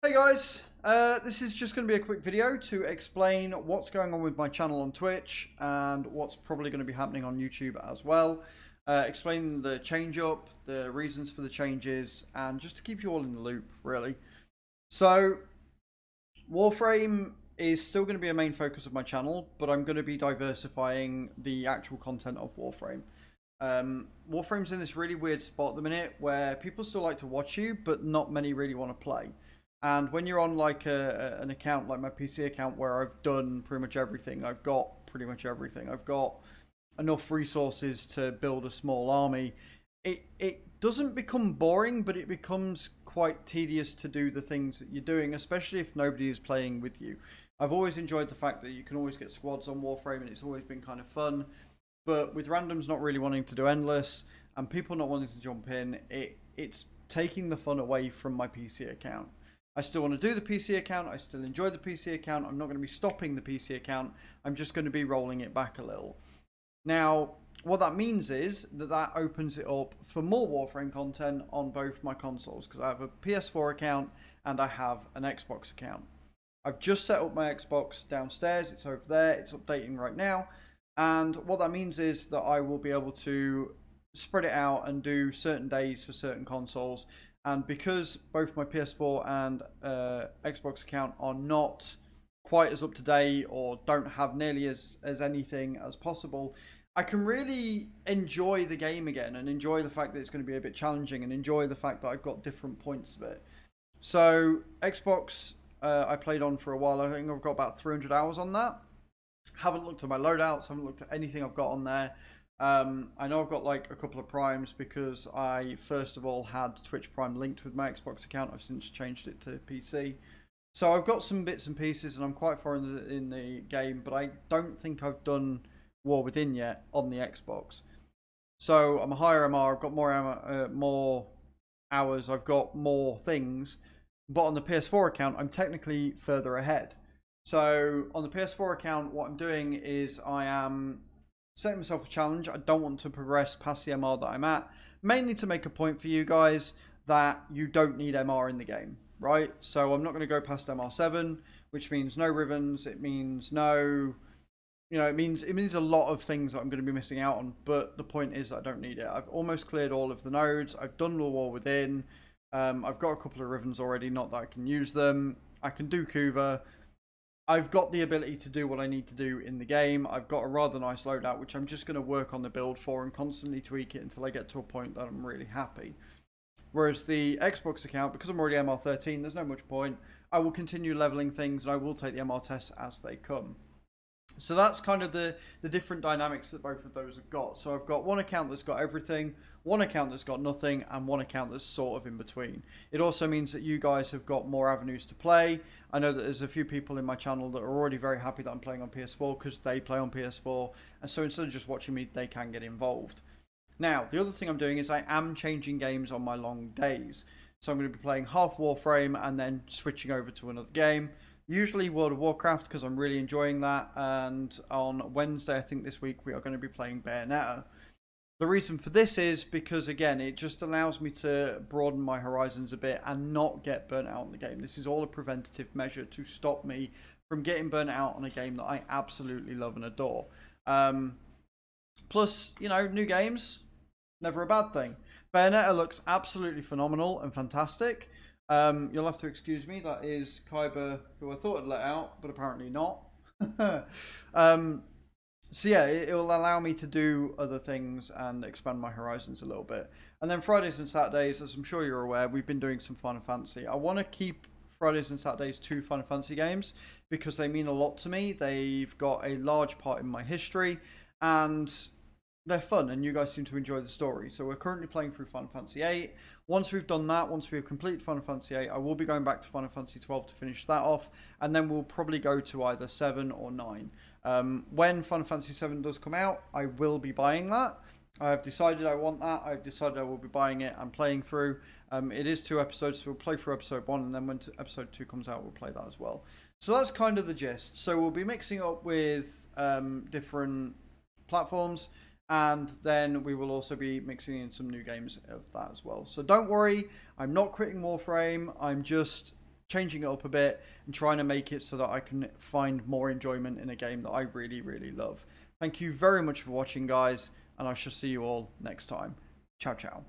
Hey guys, this is just going to be a quick video to explain what's going on with my channel on Twitch and what's probably going to be happening on YouTube as well. Explain the change up, the reasons for the changes, and just to keep you all in the loop, really. So, Warframe is still going to be a main focus of my channel, but I'm going to be diversifying the actual content of Warframe. Warframe's in this really weird spot at the minute where people still like to watch you, but not many really want to play. And when you're on like an account like my PC account where I've done pretty much everything, I've got pretty much everything. I've got enough resources to build a small army. It doesn't become boring, but it becomes quite tedious to do the things that you're doing, especially if nobody is playing with you. I've always enjoyed the fact that you can always get squads on Warframe, and it's always been kind of fun. But with randoms not really wanting to do endless and people not wanting to jump in, it's taking the fun away from my PC account. I still want to do the PC account. I still enjoy the PC account. I'm not going to be stopping the PC account. I'm just going to be rolling it back a little. Now, what that means is that opens it up for more Warframe content on both my consoles, because I have a PS4 account and I have an Xbox account. I've just set up my Xbox downstairs. It's over there. It's updating right now. And what that means is that I will be able to spread it out and do certain days for certain consoles. And because both my PS4 and Xbox account are not quite as up to date or don't have nearly as anything as possible, I can really enjoy the game again and enjoy the fact that it's going to be a bit challenging and enjoy the fact that I've got different points of it. So Xbox, I played on for a while. I think I've got about 300 hours on that. Haven't looked at my loadouts, haven't looked at anything I've got on there. I know I've got like a couple of primes because I first of all had Twitch Prime linked with my Xbox account. I've since changed it to PC. So I've got some bits and pieces and I'm quite far in the game, but I don't think I've done War Within yet on the Xbox. So I'm a higher MR, I've got more hours, I've got more things, but on the PS4 account I'm technically further ahead. So on the PS4 account, what I'm doing is I am setting myself a challenge. I don't want to progress past the MR that I'm at, mainly to make a point for you guys that you don't need MR in the game, right? So I'm not going to go past MR7, which means no Rivens. It means no, it means a lot of things that I'm going to be missing out on. But the point is, I don't need it. I've almost cleared all of the nodes. I've done the War Within. I've got a couple of Rivens already. Not that I can use them. I can do Kuva. I've got the ability to do what I need to do in the game. I've got a rather nice loadout, which I'm just going to work on the build for and constantly tweak it until I get to a point that I'm really happy. Whereas the Xbox account, because I'm already MR13, there's no much point. I will continue leveling things and I will take the MR tests as they come. So that's kind of the different dynamics that both of those have got. So I've got one account that's got everything, one account that's got nothing, and one account that's sort of in between. It also means that you guys have got more avenues to play. I know that there's a few people in my channel that are already very happy that I'm playing on PS4 because they play on PS4. And so instead of just watching me, they can get involved. Now, the other thing I'm doing is I am changing games on my long days. So I'm going to be playing half Warframe and then switching over to another game. Usually World of Warcraft because I'm really enjoying that, and on Wednesday I think this week we are going to be playing Bayonetta. The reason for this is because again it just allows me to broaden my horizons a bit and not get burnt out on the game. This is all a preventative measure to stop me from getting burnt out on a game that I absolutely love and adore. Plus, new games, never a bad thing. Bayonetta looks absolutely phenomenal and fantastic. You'll have to excuse me, that is Kyber, who I thought I'd let out, but apparently not. So yeah, it will allow me to do other things and expand my horizons a little bit. And then Fridays and Saturdays, as I'm sure you're aware, we've been doing some Final Fantasy. I want to keep Fridays and Saturdays to Final Fantasy games because they mean a lot to me. They've got a large part in my history and they're fun and you guys seem to enjoy the story. So we're currently playing through Final Fantasy VIII. Once we've done that, once we've completed Final Fantasy VIII, I will be going back to Final Fantasy XII to finish that off, and then we'll probably go to either 7 or 9. When Final Fantasy VII does come out, I will be buying that. I've decided I want that. I've decided I will be buying it and playing through. It is 2 episodes, so we'll play through episode 1, and then when episode 2 comes out, we'll play that as well. So that's kind of the gist. So we'll be mixing up with different platforms. And then we will also be mixing in some new games of that as well. So don't worry, I'm not quitting Warframe. I'm just changing it up a bit and trying to make it so that I can find more enjoyment in a game that I really, really love. Thank you very much for watching, guys, and I shall see you all next time. Ciao, ciao.